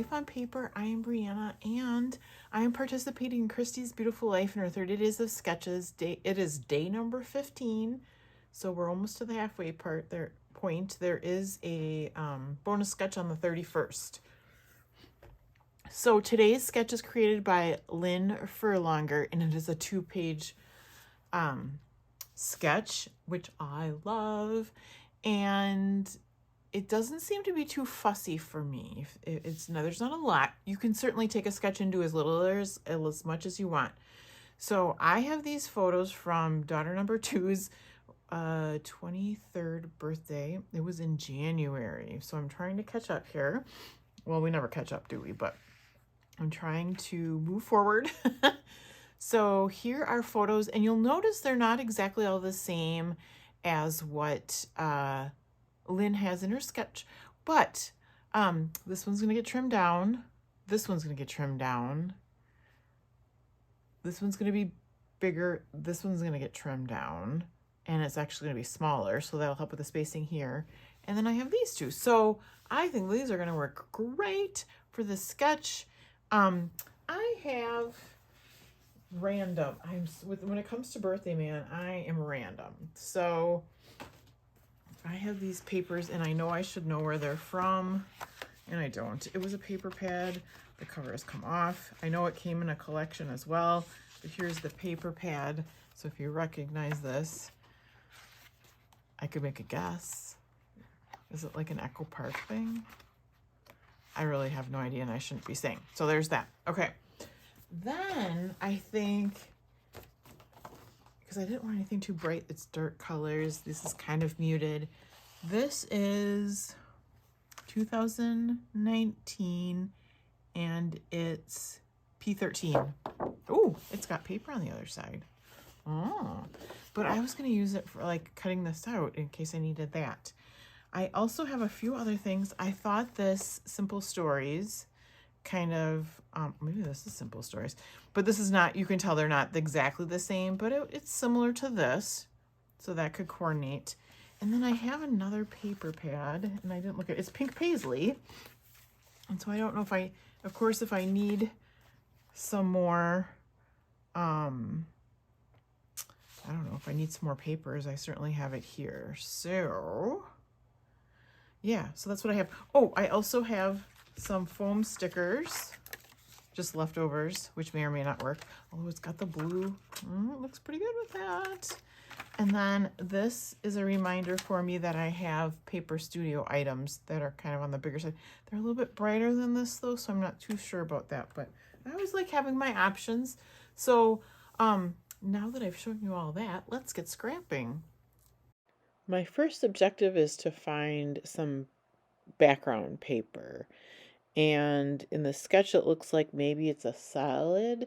Life on Paper. I am Brianna, and I am participating in Christy's Beautiful Life in her 30 Days of Sketches. It is day number 15, so we're almost to the halfway point. There is a bonus sketch on the 31st. So today's sketch is created by Lyn Furlonger, and it is a 2-page sketch, which I love, and it doesn't seem to be too fussy for me. There's not a lot. You can certainly take a sketch and do as little or as much as you want. So I have these photos from daughter number 2's 23rd birthday. It was in January. So I'm trying to catch up here. Well, we never catch up, do we? But I'm trying to move forward. So here are photos, and you'll notice they're not exactly all the same as what Lyn has in her sketch, but this one's gonna get trimmed down. This one's gonna get trimmed down. This one's gonna be bigger. This one's gonna get trimmed down, and it's actually gonna be smaller, so that'll help with the spacing here. And then I have these two, so I think these are gonna work great for this sketch. I have random. When it comes to birthday man, I am random. So I have these papers, and I know I should know where they're from, and I don't. It was a paper pad. The cover has come off. I know it came in a collection as well, but here's the paper pad. So if you recognize this, I could make a guess. Is it like an Echo Park thing? I really have no idea, and I shouldn't be saying. So there's that. Okay. Then I think, because I didn't want anything too bright, it's dark colors. This is kind of muted. This is 2019, and it's P13. Oh, it's got paper on the other side. Oh, but I was going to use it for like cutting this out in case I needed that. I also have a few other things. I thought this Simple Stories kind of, maybe this is Simple Stories, but this is not, you can tell they're not exactly the same, but it's similar to this, so that could coordinate. And then I have another paper pad, and I didn't look at it. It's pink paisley, and so I don't know if of course, if I need some more, I don't know if I need some more papers, I certainly have it here. So yeah, so that's what I have. Oh, I also have some foam stickers, just leftovers, which may or may not work. Although it's got the blue. It looks pretty good with that. And then this is a reminder for me that I have Paper Studio items that are kind of on the bigger side. They're a little bit brighter than this though, so I'm not too sure about that, but I always like having my options. So now that I've shown you all that, let's get scrapping. My first objective is to find some background paper. And in the sketch, it looks like maybe it's a solid,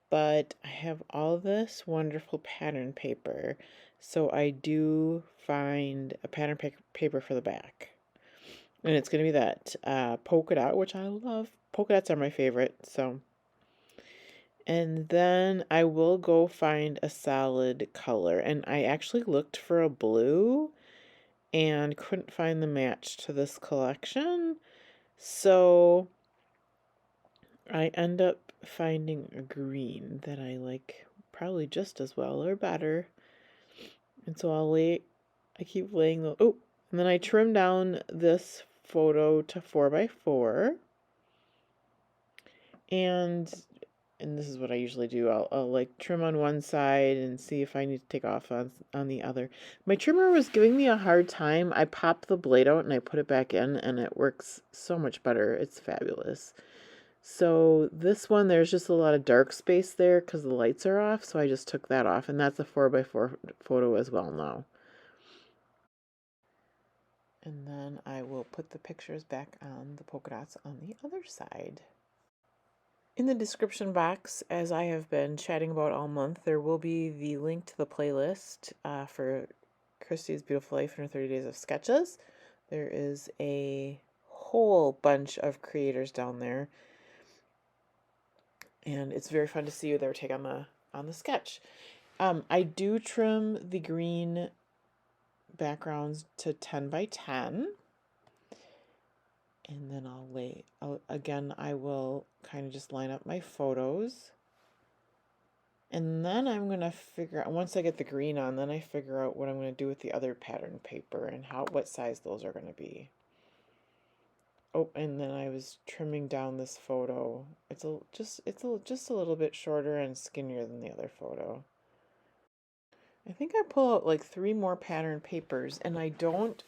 but I have all this wonderful pattern paper. So I do find a pattern paper for the back. And it's going to be that polka dot, which I love. Polka dots are my favorite. So, and then I will go find a solid color. And I actually looked for a blue and couldn't find the match to this collection. So I end up finding a green that I like probably just as well or better. And so I keep laying the, and then I trim down this photo to 4x4. And this is what I usually do. I'll like trim on one side and see if I need to take off on the other. My trimmer was giving me a hard time. I popped the blade out and I put it back in, and it works so much better. It's fabulous. So this one, there's just a lot of dark space there because the lights are off, so I just took that off, and that's a 4x4 photo as well now. And then I will put the pictures back on the polka dots on the other side. In the description box, as I have been chatting about all month, there will be the link to the playlist for Christy's Beautiful Life in her 30 Days of Sketches. There is a whole bunch of creators down there, and it's very fun to see their take on the sketch. I do trim the green backgrounds to 10 by 10. And then again, I will kind of just line up my photos. And then I'm going to figure out, once I get the green on, then I figure out what I'm going to do with the other pattern paper and what size those are going to be. Oh, and then I was trimming down this photo. It's just a little bit shorter and skinnier than the other photo. I think I pull out like 3 more pattern papers, and I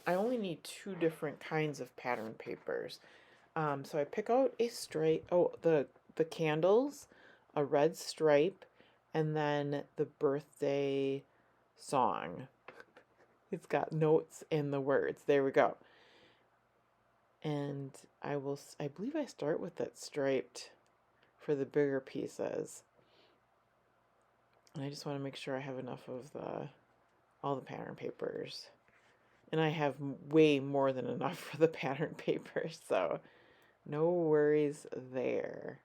only need 2 different kinds of pattern papers. So I pick out a stripe, the candles, a red stripe, and then the birthday song. It's got notes and the words. There we go. And I believe I start with that striped for the bigger pieces. And I just want to make sure I have enough of all the pattern papers. And I have way more than enough for the pattern papers, so no worries there.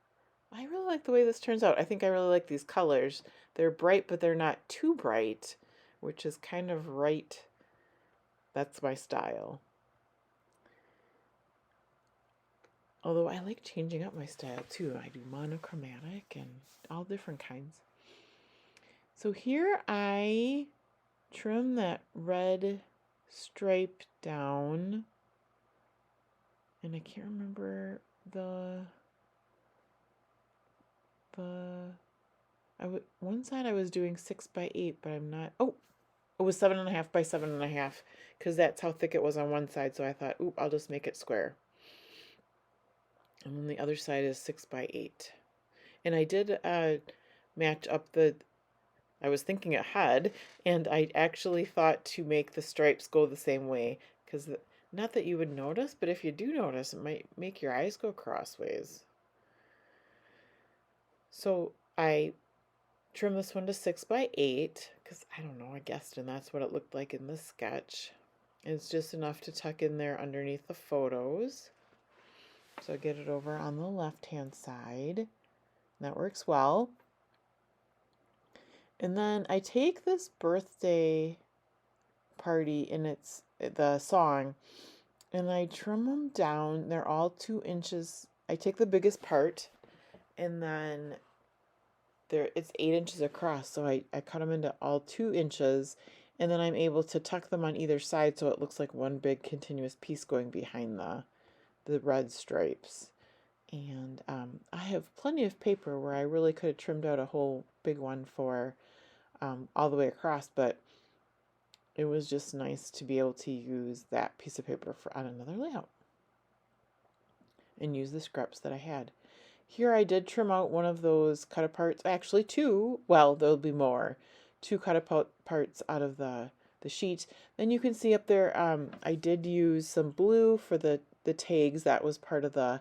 I really like the way this turns out. I think I really like these colors. They're bright, but they're not too bright, which is kind of right. That's my style. Although I like changing up my style too. I do monochromatic and all different kinds. So here I trim that red stripe down. And I can't remember one side I was doing 6 by 8, but I'm not. Oh, it was 7.5 by 7.5 because that's how thick it was on one side. So I thought, oop, I'll just make it square. And then the other side is 6 by 8. And I did match up I was thinking ahead, and I actually thought to make the stripes go the same way because not that you would notice, but if you do notice, it might make your eyes go crossways. So I trim this one to 6 by 8 because I don't know, I guessed, and that's what it looked like in this sketch. It's just enough to tuck in there underneath the photos. So I get it over on the left-hand side. That works well. And then I take this birthday party and it's the song, and I trim them down. They're all 2 inches. I take the biggest part, and then it's 8 inches across. So I cut them into all 2 inches, and then I'm able to tuck them on either side so it looks like one big continuous piece going behind the red stripes. And I have plenty of paper where I really could have trimmed out a whole big one for all the way across, but it was just nice to be able to use that piece of paper on another layout and use the scraps that I had. Here I did trim out one of those cut aparts, actually 2, well, there'll be more, 2 cut apart parts out of the sheet. Then you can see up there, I did use some blue for the tags. That was part of the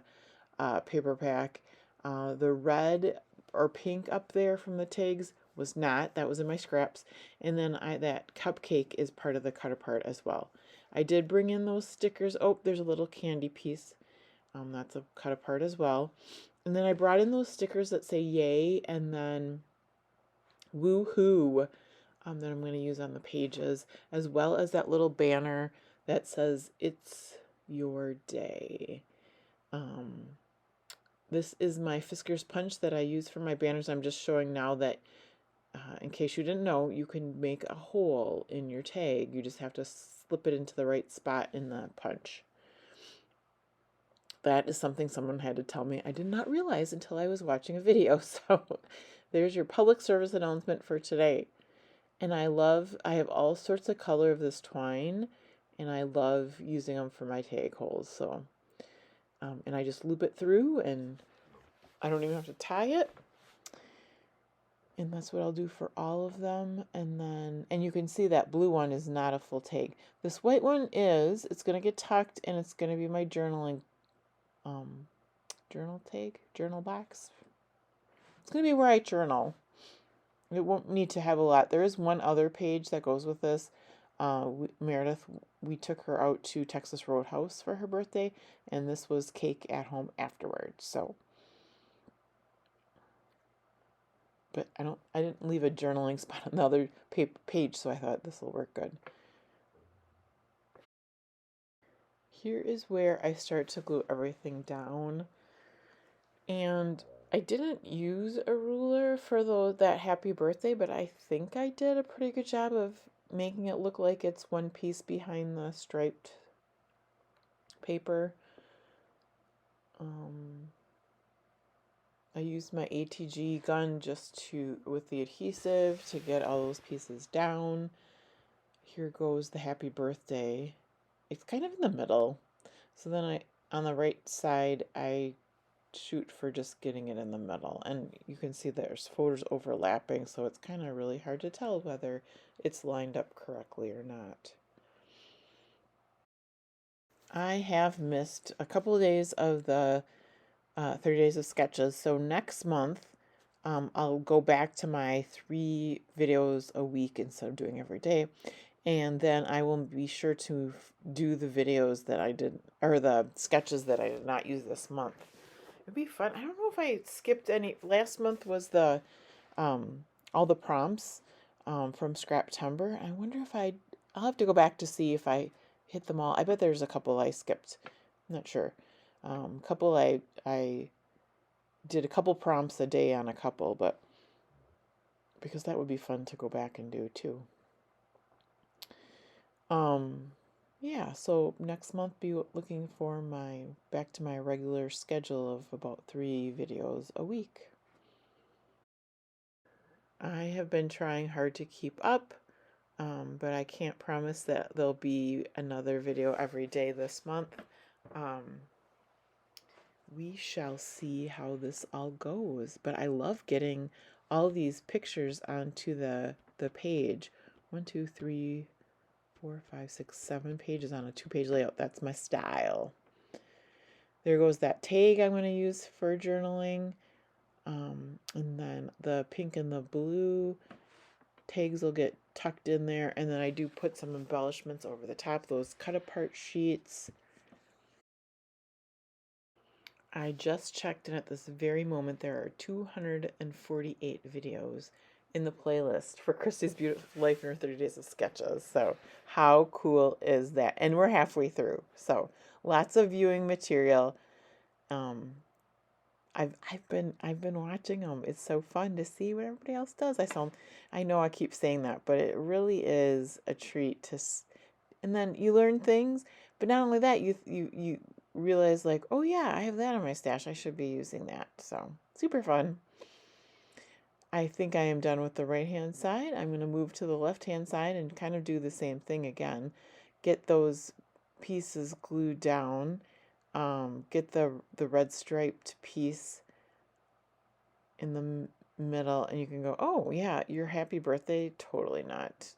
paper pack. The red or pink up there from the tags was not. That was in my scraps. And then that cupcake is part of the cut apart as well. I did bring in those stickers. Oh, there's a little candy piece. That's a cut apart as well. And then I brought in those stickers that say yay and then woohoo that I'm going to use on the pages, as well as that little banner that says it's your day. This is my Fisker's punch that I use for my banners. I'm just showing now that in case you didn't know, you can make a hole in your tag. You just have to slip it into the right spot in the punch. That is something someone had to tell me. I did not realize until I was watching a video. So there's your public service announcement for today. And I have all sorts of color of this twine, and I love using them for my tag holes. So, and I just loop it through, and I don't even have to tie it. And that's what I'll do for all of them. And you can see that blue one is not a full tag. This white one is. It's going to get tucked, and it's going to be my journaling journal box. It's going to be where I journal. It won't need to have a lot. There is one other page that goes with this. Meredith, we took her out to Texas Roadhouse for her birthday, and this was cake at home afterwards. So, but I didn't leave a journaling spot on the other page, so I thought this will work good. Here is where I start to glue everything down. And I didn't use a ruler for that happy birthday, but I think I did a pretty good job of making it look like it's one piece behind the striped paper. I used my ATG gun with the adhesive to get all those pieces down. Here goes the happy birthday. It's kind of in the middle. So then on the right side, I shoot for just getting it in the middle. And you can see there's photos overlapping, so it's kind of really hard to tell whether it's lined up correctly or not. I have missed a couple of days of the 30 days of sketches. So next month, I'll go back to my 3 videos a week instead of doing every day. And then I will be sure to do the videos that I did, or the sketches that I did not use this month. It'd be fun. I don't know if I skipped any. Last month was the all the prompts from Scraptember. I wonder if I'll have to go back to see if I hit them all. I bet there's a couple I skipped. I'm not sure. Couple I did a couple prompts a day on a couple, but because that would be fun to go back and do too. Yeah, so next month be looking for back to my regular schedule of about 3 videos a week. I have been trying hard to keep up, but I can't promise that there'll be another video every day this month. We shall see how this all goes, but I love getting all these pictures onto the page. 1, 2, 3, 4, 5, 6, 7 pages on a 2-page layout. That's my style. There goes that tag I'm going to use for journaling. And then the pink and the blue tags will get tucked in there. And then I do put some embellishments over the top, those cut apart sheets. I just checked, and at this very moment there are 248 videos in the playlist for Christy's Beautiful Life in her 30 Days of Sketches. So how cool is that? And we're halfway through, so lots of viewing material. I've been watching them. It's so fun to see what everybody else does. I know I keep saying that, but it really is a treat to. And then you learn things, but not only that, you realize like, oh yeah, I have that in my stash. I should be using that. So super fun. I think I am done with the right hand side. I'm going to move to the left hand side and kind of do the same thing again. Get those pieces glued down. Get the red striped piece in the middle, and you can go, oh yeah, your happy birthday totally not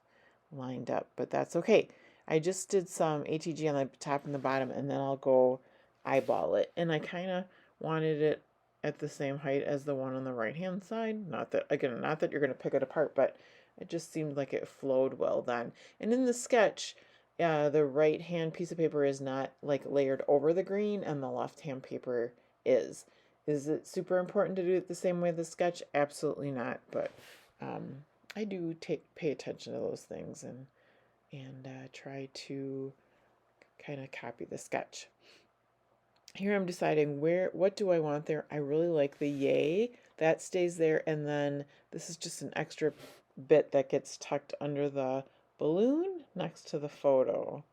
lined up, but that's okay. I just did some ATG on the top and the bottom, and then I'll go eyeball it. And I kind of wanted it at the same height as the one on the right hand side. Not that you're going to pick it apart, but it just seemed like it flowed well then. And in the sketch, the right hand piece of paper is not like layered over the green, and the left hand paper is. Is it super important to do it the same way the sketch? Absolutely not, but I do pay attention to those things and try to kind of copy the sketch. Here I'm deciding what do I want there. I really like the yay. That stays there, and then this is just an extra bit that gets tucked under the balloon next to the photo.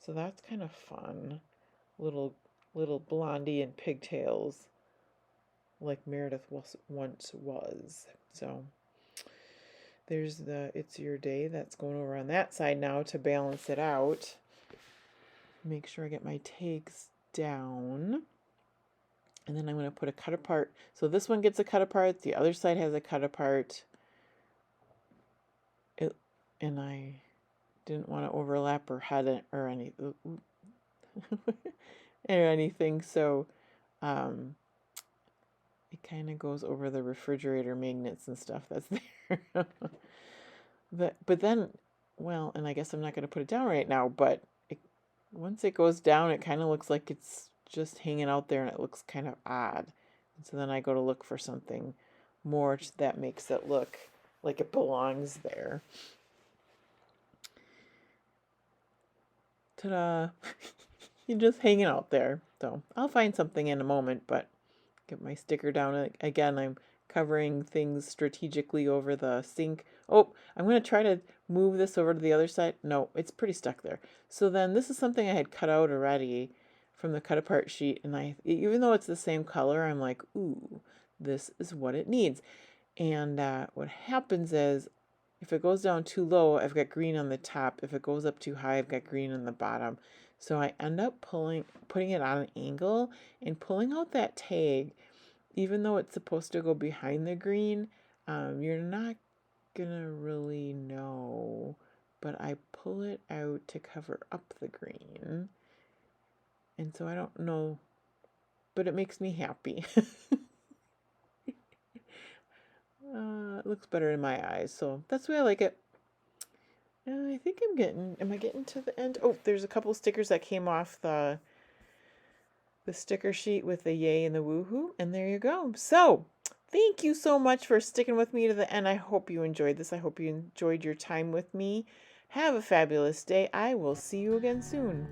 So that's kind of fun. Little blondie and pigtails like Meredith once was. So there's the It's Your Day that's going over on that side now to balance it out. Make sure I get my tags down. And then I'm going to put a cut apart. So this one gets a cut apart. The other side has a cut apart. And I didn't want to overlap or head it or any or anything. So it kind of goes over the refrigerator magnets and stuff that's there. But then, well, and I guess I'm not going to put it down right now, but once it goes down, it kind of looks like it's just hanging out there, and it looks kind of odd. And so then I go to look for something more that makes it look like it belongs there. Ta-da! You're just hanging out there. So I'll find something in a moment, but get my sticker down. Again, I'm covering things strategically over the sink. Oh, I'm going to try to move this over to the other side. No, it's pretty stuck there. So then this is something I had cut out already from the cut apart sheet. And even though it's the same color, I'm like, ooh, this is what it needs. And what happens is if it goes down too low, I've got green on the top. If it goes up too high, I've got green on the bottom. So I end up putting it on an angle and pulling out that tag. Even though it's supposed to go behind the green, you're not gonna really know. But I pull it out to cover up the green. And so I don't know, but it makes me happy. It looks better in my eyes, so that's the way I like it. I think am I getting to the end? Oh, there's a couple stickers that came off the sticker sheet with the yay and the woohoo, and there you go. So, thank you so much for sticking with me to the end. I hope you enjoyed this. I hope you enjoyed your time with me. Have a fabulous day. I will see you again soon.